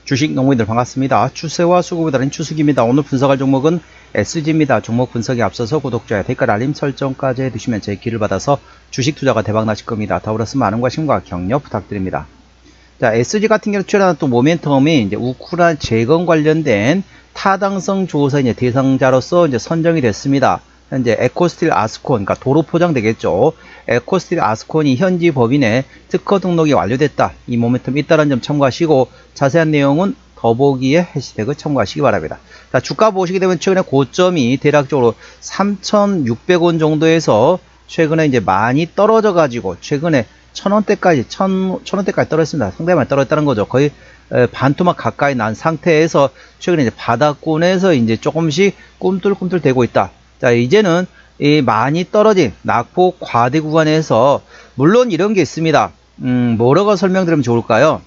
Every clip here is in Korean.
주식 농부인들 반갑습니다. 추세와 수급에 따른 추석입니다. 오늘 분석할 종목은 SG입니다. 종목 분석에 앞서서 구독자의 댓글 알림 설정까지 해두시면 제 길을 받아서 주식 투자가 대박 나실 겁니다. 더불어서 많은 관심과 격려 부탁드립니다. 자, SG 같은 경우는 출연한 또 모멘텀이 이제 우크라이나 재건 관련된 타당성 조사 이제 대상자로서 이제 선정이 됐습니다. 현재 에코스틸 아스콘, 그러니까 도로 포장 되겠죠. 에코스틸 아스콘이 현지 법인의 특허 등록이 완료됐다. 이 모멘텀이 있다는 점 참고하시고 자세한 내용은 더보기에 해시태그 참고하시기 바랍니다. 자, 주가 보시게 되면 최근에 고점이 대략적으로 3,600원 정도에서 최근에 이제 많이 떨어져 가지고 최근에 1,000원대까지 떨어졌습니다. 상당히 많이 떨어졌다는 거죠. 거의 반토막 가까이 난 상태에서 최근에 이제 바닥권에서 이제 조금씩 꿈틀꿈틀 대고 있다. 자, 이제는 이 많이 떨어진 낙폭 과대 구간에서 물론 이런 게 있습니다. 뭐라고 설명드리면 좋을까요?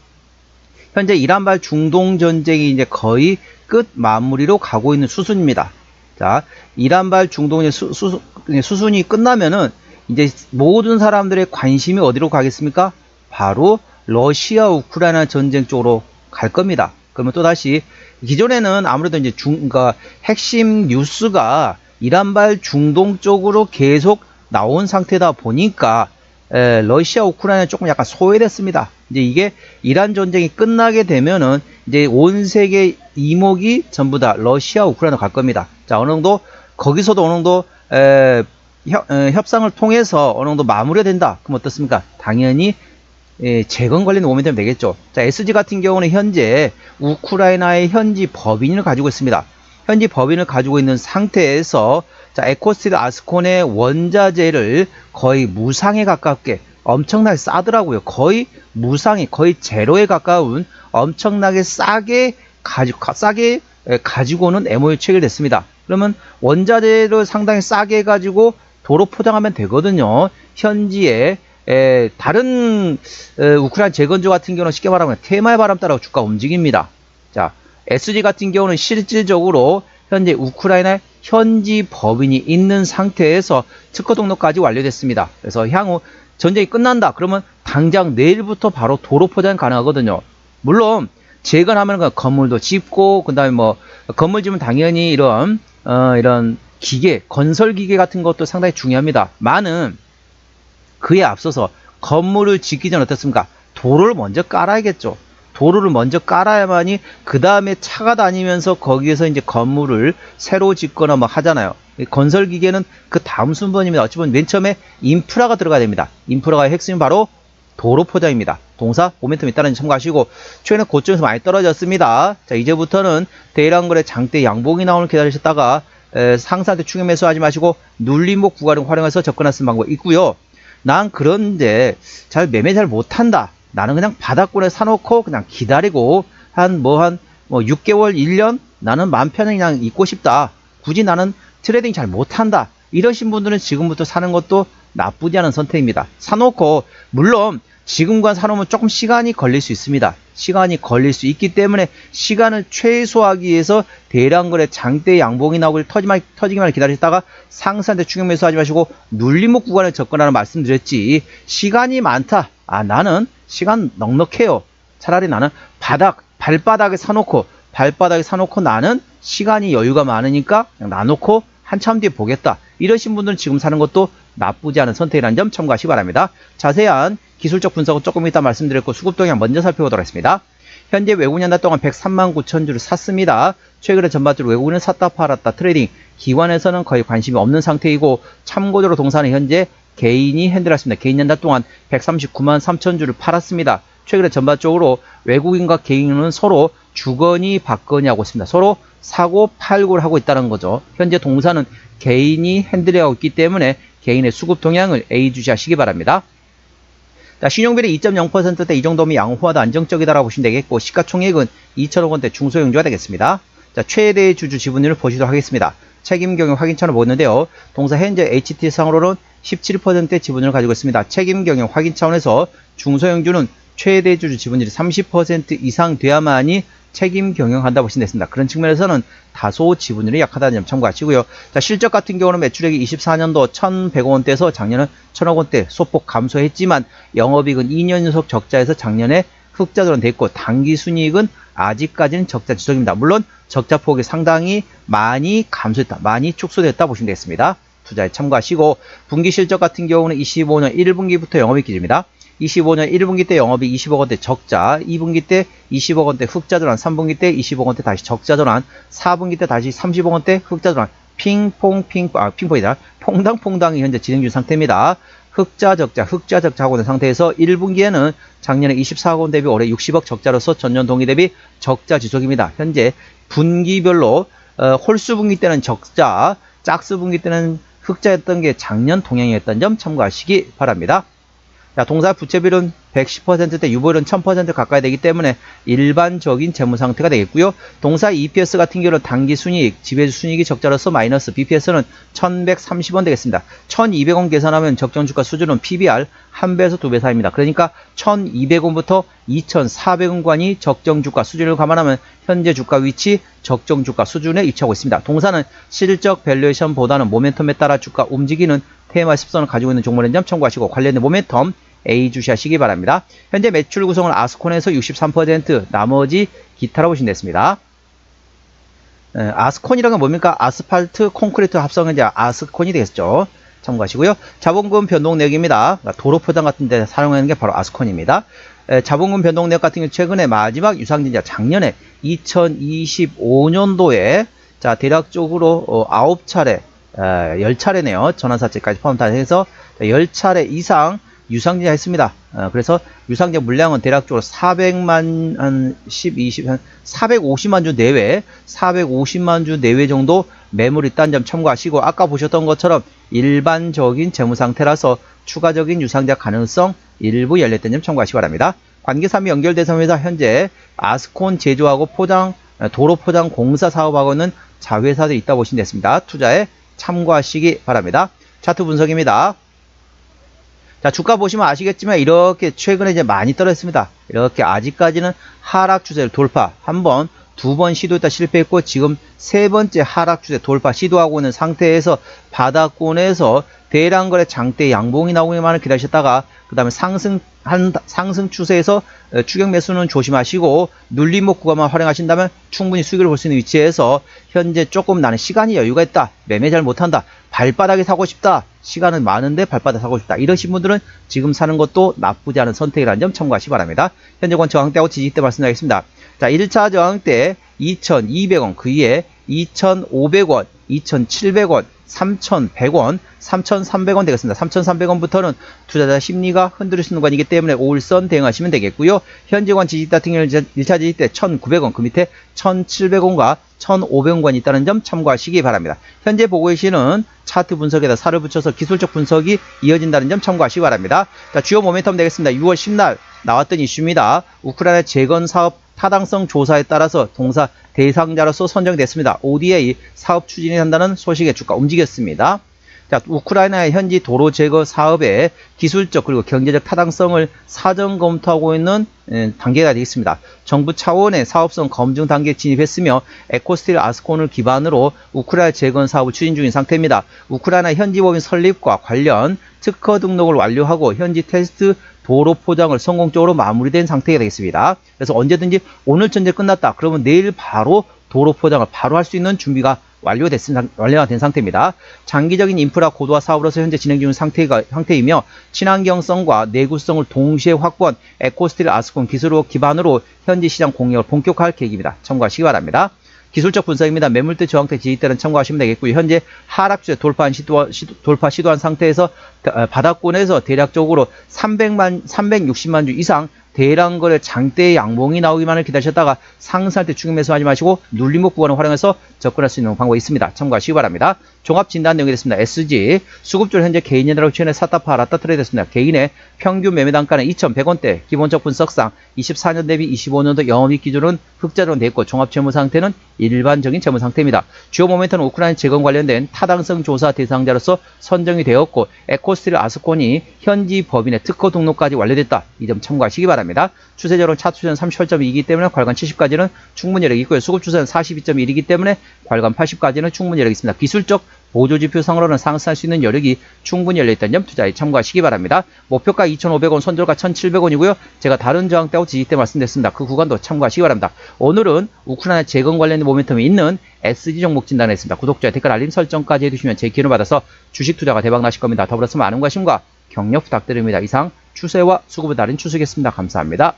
현재 이란발 중동 전쟁이 이제 거의 끝 마무리로 가고 있는 수순입니다. 자, 이란발 중동의 수순이 끝나면은 이제 모든 사람들의 관심이 어디로 가겠습니까? 바로 러시아 우크라이나 전쟁 쪽으로 갈 겁니다. 그러면 또 다시 기존에는 아무래도 이제 그러니까 핵심 뉴스가 이란발 중동 쪽으로 계속 나온 상태다 보니까 러시아 우크라이나 조금 약간 소외됐습니다. 이제 이게 이란 전쟁이 끝나게 되면은 이제 온 세계 이목이 전부 다 러시아 우크라이나 갈 겁니다. 자, 어느 정도 거기서도 어느 정도 협상을 통해서 어느 정도 마무리가 된다. 그럼 어떻습니까? 당연히 재건 관련 모멘텀이 되겠죠. 자, SG 같은 경우는 현재 우크라이나의 현지 법인을 가지고 있습니다. 현지 법인을 가지고 있는 상태에서 자, 에코스틸 아스콘의 원자재를 거의 무상에 가깝게 엄청나게 싸더라고요. 거의 무상이 거의 제로에 가까운 엄청나게 싸게 가지고는 MOU 체결됐습니다. 그러면 원자재를 상당히 싸게 해가지고 도로 포장하면 되거든요. 현지에 다른 우크라이나 재건조 같은 경우는 쉽게 말하면 테마의 바람 따라 주가 움직입니다. 자, SG 같은 경우는 실질적으로 현재 우크라이나 현지 법인이 있는 상태에서 특허 등록까지 완료됐습니다. 그래서 향후 전쟁이 끝난다 그러면 당장 내일부터 바로 도로 포장 가능하거든요. 물론 재건하면 건물도 짓고 그다음에 뭐 건물 지으면 당연히 이런 기계, 건설 기계 같은 것도 상당히 중요합니다. 많은 그에 앞서서 건물을 짓기 전 어떻습니까? 도로를 먼저 깔아야겠죠. 도로를 먼저 깔아야만이 그 다음에 차가 다니면서 거기에서 이제 건물을 새로 짓거나 뭐 하잖아요. 건설 기계는 그 다음 순번입니다. 어찌 보면 맨 처음에 인프라가 들어가야 됩니다. 인프라가 핵심은 바로 도로 포장입니다. 동사 모멘텀이 있다는 점 참고하시고 최근에 고점에서 많이 떨어졌습니다. 자, 이제부터는 대량거래 장대 양봉이 나오는 기다리셨다가 상사한테 충격 매수하지 마시고 눌림목 구간을 활용해서 접근할 수 있는 방법이 있고요. 난 그런데 매매 잘 못한다. 나는 그냥 바닥권에 사놓고 그냥 기다리고 한 6개월, 1년 나는 마음 편히 그냥 있고 싶다. 굳이 나는 트레이딩 잘 못한다. 이러신 분들은 지금부터 사는 것도 나쁘지 않은 선택입니다. 사놓고 물론 지금과 사놓으면 조금 시간이 걸릴 수 있습니다. 시간이 걸릴 수 있기 때문에 시간을 최소화하기 위해서 대량거래 장대 양봉이 나오길 터지기만 기다리다가 상사한테 충격 매수하지 마시고 눌림목 구간에 접근하는 말씀드렸지. 시간이 많다. 나는 시간 넉넉해요. 차라리 나는 발바닥에 사놓고 나는 시간이 여유가 많으니까 그냥 놔놓고 한참 뒤에 보겠다. 이러신 분들은 지금 사는 것도 나쁘지 않은 선택이라는 점 참고하시기 바랍니다. 자세한 기술적 분석은 조금 이따 말씀드렸고 수급 동향 먼저 살펴보도록 하겠습니다. 현재 외국인 한 달 동안 103만 9천 주를 샀습니다. 최근에 전반적으로 외국인은 샀다 팔았다 트레이딩 기관에서는 거의 관심이 없는 상태이고 참고적으로 동사는 현재 개인이 핸들했습니다. 개인 한 달 동안 139만 3천 주를 팔았습니다. 최근에 전반적으로 외국인과 개인은 서로 주거니 받거니 하고 있습니다. 서로 사고 팔고를 하고 있다는 거죠. 현재 동사는 개인이 핸들하고 있기 때문에 개인의 수급 동향을 예의주시하시기 바랍니다. 자, 신용비율이 2.0%대 이 정도면 양호하다 안정적이다라고 보시면 되겠고 시가총액은 2천억 원대 중소형주가 되겠습니다. 자, 최대 주주 지분율을 보시도록 하겠습니다. 책임경영 확인차를 보는데요. 동사 현재 HT상으로는 17%의 지분율을 가지고 있습니다. 책임경영 확인 차원에서 중소형주는 최대 주주 지분율이 30% 이상 돼야만이 책임 경영한다 보시면 되겠습니다. 그런 측면에서는 다소 지분율이 약하다는 점 참고하시고요. 자, 실적 같은 경우는 매출액이 24년도 1,100억 원대에서 작년은 1,000억 원대 소폭 감소했지만 영업이익은 2년 연속 적자에서 작년에 흑자전환 됐고 당기순이익은 아직까지는 적자 지속입니다. 물론 적자 폭이 상당히 많이 감소했다, 많이 축소됐다 보시면 되겠습니다. 투자에 참고하시고 분기 실적 같은 경우는 25년 1분기부터 영업이익 기준입니다. 25년 1분기 때 영업이 20억 원대 적자, 2분기 때 20억 원대 흑자전환, 3분기 때 20억 원대 다시 적자전환, 4분기 때 다시 30억 원대 흑자전환, 핑퐁이다. 퐁당퐁당이 현재 진행 중 상태입니다. 흑자 적자 하고 있는 상태에서 1분기에는 작년에 24억 원 대비 올해 60억 적자로서 전년 동기 대비 적자 지속입니다. 현재 분기별로 홀수 분기 때는 적자, 짝수 분기 때는 흑자였던 게 작년 동향이었던 점 참고하시기 바랍니다. 자, 동사 부채비율은 110%대 유보율은 1000% 가까이 되기 때문에 일반적인 재무 상태가 되겠고요. 동사 EPS 같은 경우는 당기 순이익, 지배주 순이익이 적자로서 마이너스, BPS는 1130원 되겠습니다. 1200원 계산하면 적정 주가 수준은 PBR 1배에서 2배 사이입니다. 그러니까 1200원부터 2400원간이 적정 주가 수준을 감안하면 현재 주가 위치 적정 주가 수준에 위치하고 있습니다. 동사는 실적 밸류에이션보다는 모멘텀에 따라 주가 움직이는 테마 10선을 가지고 있는 종목인 점 참고하시고 관련된 모멘텀 A 주시하시기 바랍니다. 현재 매출 구성은 아스콘에서 63%, 나머지 기타라고 보시면 되겠습니다. 아스콘이라는 건 뭡니까? 아스팔트, 콘크리트 합성은 이제 아스콘이 되겠죠. 참고하시고요. 자본금 변동 내역입니다. 도로 포장 같은 데 사용하는 게 바로 아스콘입니다. 자본금 변동 내역 같은 경우 최근에 마지막 유상증자 작년에 2025년도에 자 대략적으로 9차례 10차례네요. 전환사채까지 포함 다 해서 10차례 이상 유상증자 했습니다. 그래서 유상증자 물량은 대략적으로 400만, 한 10, 20, 한 450만 주 내외, 450만 주 내외 정도 매물이 있다는 점 참고하시고, 아까 보셨던 것처럼 일반적인 재무 상태라서 추가적인 유상증자 가능성 일부 열렸다는 점 참고하시기 바랍니다. 관계사미 연결돼서 현재 아스콘 제조하고 포장, 도로 포장 공사 사업하고 있는 자회사들이 있다고 보시면 되겠습니다. 투자에 참고하시기 바랍니다. 차트 분석입니다. 자, 주가 보시면 아시겠지만 이렇게 최근에 이제 많이 떨어졌습니다. 이렇게 아직까지는 하락 추세를 돌파, 한 번, 두 번 시도했다 실패했고 지금 세 번째 하락 추세 돌파 시도하고 있는 상태에서 바닥권에서 대량거래 장대 양봉이 나오기만을 기다리셨다가 그 다음에 상승 추세에서 추격 매수는 조심하시고 눌림목 구간만 활용하신다면 충분히 수익을 볼 수 있는 위치에서 현재 조금 나는 시간이 여유가 있다, 매매 잘 못한다, 발바닥에 사고 싶다, 시간은 많은데 발바닥 사고 싶다, 이러신 분들은 지금 사는 것도 나쁘지 않은 선택이라는 점 참고하시기 바랍니다. 현재 권 저항대하고 지지대 말씀드리겠습니다. 자, 1차 저항대 2200원, 그 위에 2500원, 2700원, 3100원, 3300원 되겠습니다. 3300원부터는 투자자 심리가 흔들릴 수 있는 구간이기 때문에 5일선 대응하시면 되겠고요. 현재권 지지대 같은 경우는 1차 지지대 1900원, 그 밑에 1700원과 1500원권이 있다는 점 참고하시기 바랍니다. 현재 보고 계시는 차트 분석에다 살을 붙여서 기술적 분석이 이어진다는 점 참고하시기 바랍니다. 자, 주요 모멘텀 되겠습니다. 6월 10날 나왔던 이슈입니다. 우크라이나 재건 사업 타당성 조사에 따라서 동사 대상자로서 선정됐습니다. ODA 사업 추진이 한다는 소식에 주가 움직였습니다. 자, 우크라이나의 현지 도로 제거 사업의 기술적 그리고 경제적 타당성을 사전 검토하고 있는 단계가 되겠습니다. 정부 차원의 사업성 검증 단계에 진입했으며 에코스틸 아스콘을 기반으로 우크라이나 재건 사업을 추진 중인 상태입니다. 우크라이나 현지 법인 설립과 관련 특허 등록을 완료하고 현지 테스트 도로 포장을 성공적으로 마무리된 상태가 되겠습니다. 그래서 언제든지 오늘 전제 끝났다 그러면 내일 바로 도로 포장을 바로 할 수 있는 준비가 완료가 된 상태입니다. 장기적인 인프라 고도화 사업으로서 현재 진행 중인 상태이며 친환경성과 내구성을 동시에 확보한 에코스틸 아스콘 기술을 기반으로 현지 시장 공략을 본격화할 계획입니다. 참고하시기 바랍니다. 기술적 분석입니다. 매물대 저항대 지지대는 참고하시면 되겠고요. 현재 하락주에 돌파 시도한 상태에서 바닥권에서 대략적으로 360만 주 이상 대량거래 장대의 양봉이 나오기만을 기다리셨다가 상승할 때 추격 매수하지 마시고 눌림목 구간을 활용해서 접근할 수 있는 방법이 있습니다. 참고하시기 바랍니다. 종합 진단 내용이 됐습니다. SG 수급주로 현재 개인연합 최근에 샀다 팔았다 트레이드 됐습니다. 개인의 평균 매매 단가는 2,100원대, 기본적 분석상 24년 대비 25년도 영업이익 기준은 흑자로 됐고 종합 재무 상태는 일반적인 재무 상태입니다. 주요 모멘텀은 우크라이나 재건 관련된 타당성 조사 대상자로서 선정이 되었고 에코스틸 아스콘이 현지 법인의 특허 등록까지 완료됐다. 이 점 참고하시기 바랍니다. 추세적으로 차트추세는 38.2이기 때문에 괄관 70까지는 충분히 여력이 있고요. 수급 추세는 42.1이기 때문에 괄관 80까지는 충분히 여력이 있습니다. 기술적 보조지표 상으로는 상승할 수 있는 여력이 충분히 열려있다는 점 투자에 참고하시기 바랍니다. 목표가 2,500원, 손절가 1,700원이고요. 제가 다른 저항대하고 지지대 말씀드렸습니다. 그 구간도 참고하시기 바랍니다. 오늘은 우크라이나 재건 관련된 모멘텀이 있는 SG 종목 진단했습니다. 구독자 댓글 알림 설정까지 해두시면 제 기회를 받아서 주식 투자가 대박 나실 겁니다. 더불어서 많은 관심과 격려 부탁드립니다. 이상 추세와 수급을 다른 추수겠습니다. 감사합니다.